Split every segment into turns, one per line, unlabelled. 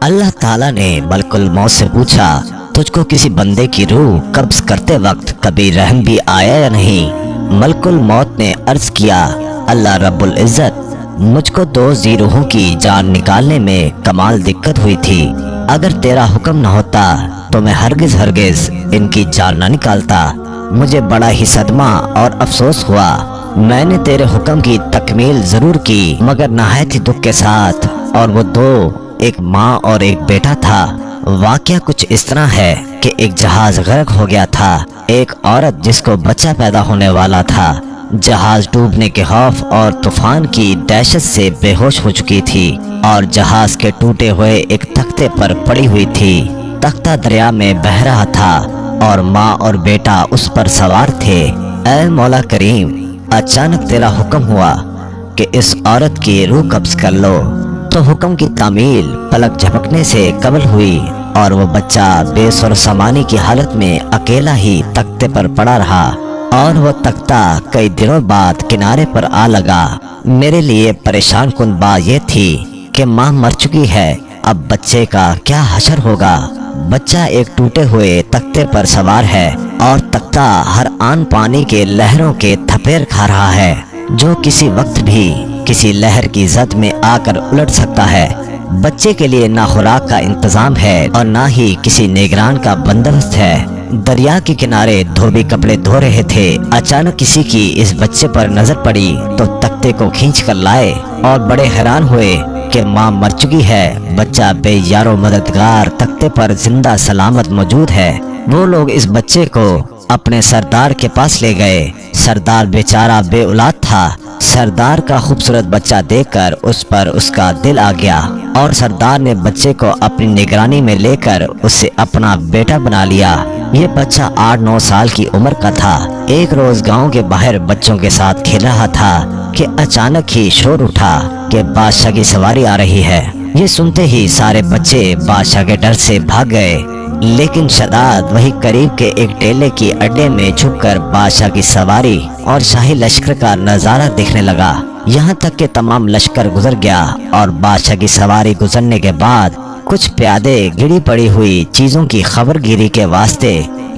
अल्लाह ताला ने मलकुल मौत से पूछा, तुझको किसी बंदे की रूह कब्ज करते वक्त कभी रहम भी आया या नहीं? मलकुल मौत ने अर्ज किया, अल्लाह रब्बुल इज़्ज़त, मुझको 2 रूहों की जान निकालने में कमाल दिक्कत हुई थी। अगर तेरा हुक्म न होता तो मैं हरगिज हरगिज इनकी जान न निकालता। मुझे बड़ा ही सदमा और अफसोस हुआ। मैंने तेरे हुक्म की तकमील जरूर की, मगर नहायत ही दुख के साथ। और वो 2, एक माँ और एक बेटा था। वाकया कुछ इस तरह है कि एक जहाज गर्क हो गया था। एक औरत जिसको बच्चा पैदा होने वाला था, जहाज डूबने के खौफ और तूफान की दहशत से बेहोश हो चुकी थी और जहाज के टूटे हुए एक तख्ते पर पड़ी हुई थी। तख्ता दरिया में बह रहा था और माँ और बेटा उस पर सवार थे। ऐ मौला करीम, अचानक तेरा हुक्म हुआ कि इस औरत की रूह कब्ज कर लो, तो हुक्म की तामील पलक झपकने से कबल हुई और वो बच्चा बेसुर समानी की हालत में अकेला ही तख्ते पर पड़ा रहा। और वो तख्ता कई दिनों बाद किनारे पर आ लगा। मेरे लिए परेशान कुन बात ये थी कि माँ मर चुकी है, अब बच्चे का क्या हशर होगा। बच्चा एक टूटे हुए तख्ते पर सवार है और तख्ता हर आन पानी के लहरों के थपेर खा रहा है, जो किसी वक्त भी किसी लहर की जद में आकर उलट सकता है। बच्चे के लिए ना खुराक का इंतजाम है और ना ही किसी निगरान का बंदोबस्त है। दरिया के किनारे धोबी कपड़े धो रहे थे। अचानक किसी की इस बच्चे पर नजर पड़ी तो तख्ते को खींच कर लाए और बड़े हैरान हुए कि माँ मर चुकी है, बच्चा बेयारो मददगार तख्ते पर जिंदा सलामत मौजूद है। वो लोग इस बच्चे को अपने सरदार के पास ले गए। सरदार बेचारा बे औलाद था। सरदार का खूबसूरत बच्चा देखकर उस पर उसका दिल आ गया और सरदार ने बच्चे को अपनी निगरानी में लेकर उसे अपना बेटा बना लिया। ये बच्चा 8-9 साल की उम्र का था। एक रोज गांव के बाहर बच्चों के साथ खेल रहा था कि अचानक ही शोर उठा कि बादशाह की सवारी आ रही है। ये सुनते ही सारे बच्चे बादशाह के डर से भाग गए, लेकिन शदाद वही करीब के एक टेले की अड्डे में छुपकर बादशाह की सवारी और शाही लश्कर का नजारा देखने लगा। यहाँ तक कि तमाम लश्कर गुजर गया और बादशाह की सवारी गुजरने के बाद कुछ प्यादे गिरी पड़ी हुई चीजों की खबरगिरी के वास्ते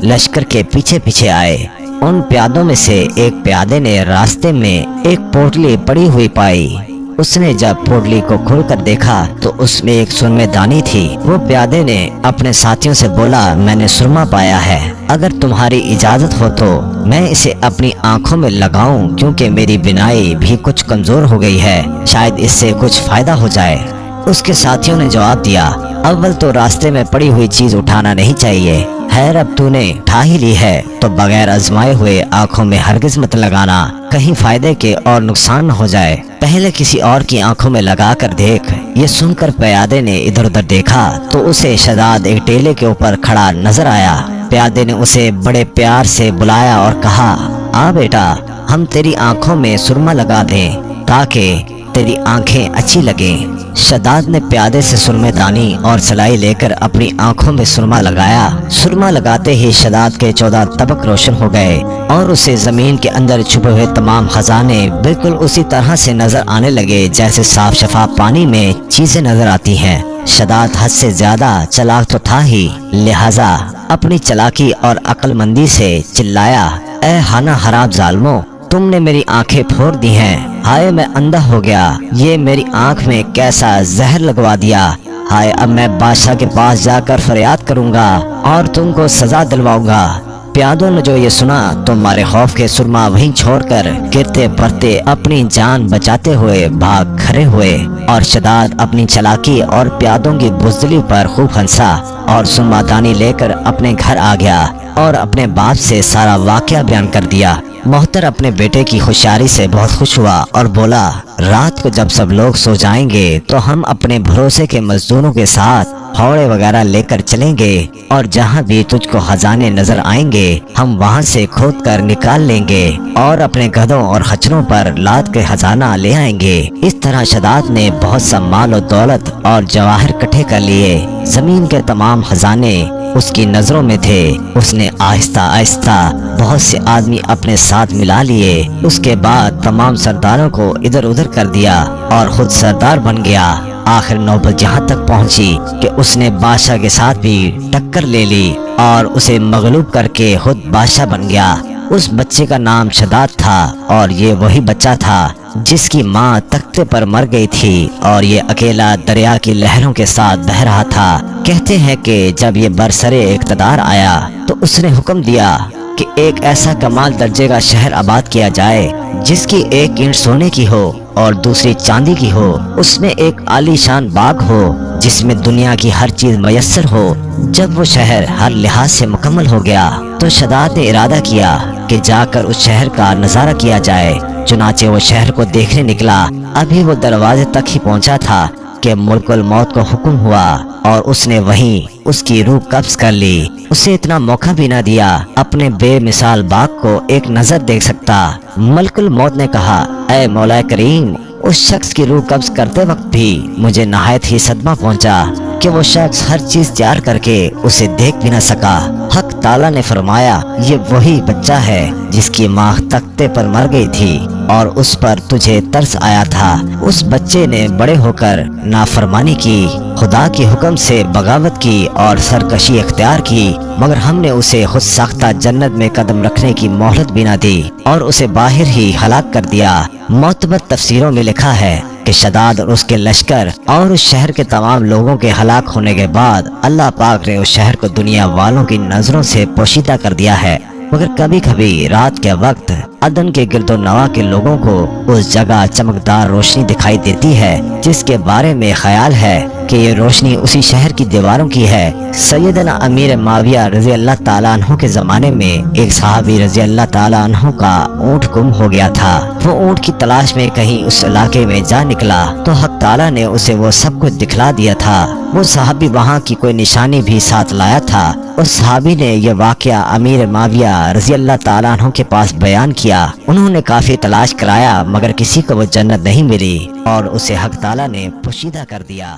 लश्कर के पीछे पीछे आए। उन प्यादों में से एक प्यादे ने रास्ते में एक पोटली पड़ी हुई पाई। उसने जब पोटली को खोलकर देखा तो उसमें एक सुरमेदानी थी। वो प्यादे ने अपने साथियों से बोला, मैंने सुरमा पाया है, अगर तुम्हारी इजाजत हो तो मैं इसे अपनी आंखों में लगाऊं, क्योंकि मेरी बिनाई भी कुछ कमजोर हो गई है, शायद इससे कुछ फायदा हो जाए। उसके साथियों ने जवाब दिया, अव्वल तो रास्ते में पड़ी हुई चीज उठाना नहीं चाहिए, खैर अब तूने उठा ही ली है तो बगैर आजमाए हुए आंखों में हरगिज मत लगाना, कहीं फायदे के और नुकसान न हो जाए, पहले किसी और की आंखों में लगा कर देख। ये सुनकर प्यादे ने इधर उधर देखा तो उसे शदाद एक टेले के ऊपर खड़ा नजर आया। प्यादे ने उसे बड़े प्यार से बुलाया और कहा, आ बेटा, हम तेरी आंखों में सुरमा लगा दें ताकि तेरी आंखें अच्छी लगे। शदाद ने प्यादे से सुरमेदानी और सलाई लेकर अपनी आंखों में सुरमा लगाया। सुरमा लगाते ही शदाद के 14 तबक रोशन हो गए और उसे जमीन के अंदर छुपे हुए तमाम खजाने बिल्कुल उसी तरह से नजर आने लगे जैसे साफ शफाफ पानी में चीजें नजर आती हैं। शदाद हद से ज्यादा चालाक तो था ही, लिहाजा अपनी चालाकी और अक्लमंदी से चिल्लाया, ऐ हाना हराम जालमो, तुमने मेरी आंखें फोड़ दी हैं। हाय मैं अंधा हो गया, ये मेरी आंख में कैसा जहर लगवा दिया। हाय अब मैं बादशाह के पास जाकर फरियाद करूंगा और तुमको सजा दिलवाऊंगा। प्यादों ने जो ये सुना तो मारे खौफ के सुरमा वहीं छोड़कर गिरते पड़ते अपनी जान बचाते हुए भाग खड़े हुए और शदाद अपनी चालाकी और प्यादों की बुज़दिली पर खूब हंसा और सुरमादानी लेकर अपने घर आ गया और अपने बाप से सारा वाकया बयान कर दिया। मोहतर अपने बेटे की होशियारी से बहुत खुश हुआ और बोला, रात को जब सब लोग सो जाएंगे तो हम अपने भरोसे के मजदूरों के साथ हौड़े वगैरह लेकर चलेंगे और जहाँ भी तुझको खजाने नजर आएंगे हम वहाँ से खोद कर निकाल लेंगे और अपने गधों और खच्चरों पर लाद के खजाना ले आएंगे। इस तरह शदाद ने बहुत सा माल और दौलत और जवाहर इकट्ठे कर लिए। जमीन के तमाम खजाने اس کی نظروں میں تھے۔ اس نے آہستہ آہستہ بہت سے آدمی اپنے ساتھ ملا لیے۔ اس کے بعد تمام سرداروں کو ادھر ادھر کر دیا اور خود سردار بن گیا۔ آخر نوبت یہاں تک پہنچی کہ اس نے بادشاہ کے ساتھ بھی ٹکر لے لی اور اسے مغلوب کر کے خود بادشاہ بن گیا۔ اس بچے کا نام شداد تھا اور یہ وہی بچہ تھا جس کی ماں تختے پر مر گئی تھی اور یہ اکیلا دریا کی لہروں کے ساتھ بہہ رہا تھا۔ کہتے ہیں کہ جب یہ برسرے اقتدار آیا تو اس نے حکم دیا کہ ایک ایسا کمال درجے کا شہر آباد کیا جائے جس کی ایک اینٹ سونے کی ہو اور دوسری چاندی کی ہو، اس میں ایک عالی شان باغ ہو جس میں دنیا کی ہر چیز میسر ہو۔ جب وہ شہر ہر لحاظ سے مکمل ہو گیا تو شداد نے ارادہ کیا کہ جا کر اس شہر کا نظارہ کیا جائے۔ چنانچہ وہ شہر کو دیکھنے نکلا۔ ابھی وہ دروازے تک ہی پہنچا تھا کہ ملک الموت کو حکم ہوا اور اس نے وہیں اس کی روح قبض کر لی۔ اسے اتنا موقع بھی نہ دیا اپنے بے مثال باغ کو ایک نظر دیکھ سکتا۔ ملک الموت نے کہا، اے مولا کریم، اس شخص کی روح قبض کرتے وقت بھی مجھے نہایت ہی صدمہ پہنچا کہ وہ شخص ہر چیز تیار کر کے اسے دیکھ بھی نہ سکا۔ حق تعالیٰ نے فرمایا، یہ وہی بچہ ہے جس کی ماں تختے پر مر گئی تھی اور اس پر تجھے ترس آیا تھا۔ اس بچے نے بڑے ہو کر نافرمانی کی، خدا کے حکم سے بغاوت کی اور سرکشی اختیار کی، مگر ہم نے اسے خود ساختہ جنت میں قدم رکھنے کی مہلت بھی نہ دی اور اسے باہر ہی ہلاک کر دیا۔ معتبر تفسیروں میں لکھا ہے کہ شداد اور اس کے لشکر اور اس شہر کے تمام لوگوں کے ہلاک ہونے کے بعد اللہ پاک نے اس شہر کو دنیا والوں کی نظروں سے پوشیدہ کر دیا ہے، مگر کبھی کبھی رات کے وقت عدن کے گرد و نواح کے لوگوں کو اس جگہ چمکدار روشنی دکھائی دیتی ہے جس کے بارے میں خیال ہے کہ یہ روشنی اسی شہر کی دیواروں کی ہے۔ سیدنا امیر معاویہ رضی اللہ تعالیٰ عنہ کے زمانے میں ایک صحابی رضی اللہ تعالیٰ عنہ کا اونٹ گم ہو گیا تھا۔ وہ اونٹ کی تلاش میں کہیں اس علاقے میں جا نکلا تو حق تعالیٰ نے اسے وہ سب کچھ دکھلا دیا تھا۔ وہ صحابی وہاں کی کوئی نشانی بھی ساتھ لایا تھا۔ اس صحابی نے یہ واقعہ امیر معاویہ رضی اللہ تعالیٰ عنہ کے پاس بیان کیا۔ انہوں نے کافی تلاش کرایا مگر کسی کو وہ جنت نہیں ملی اور اسے حق تعالیٰ نے پوشیدہ کر دیا۔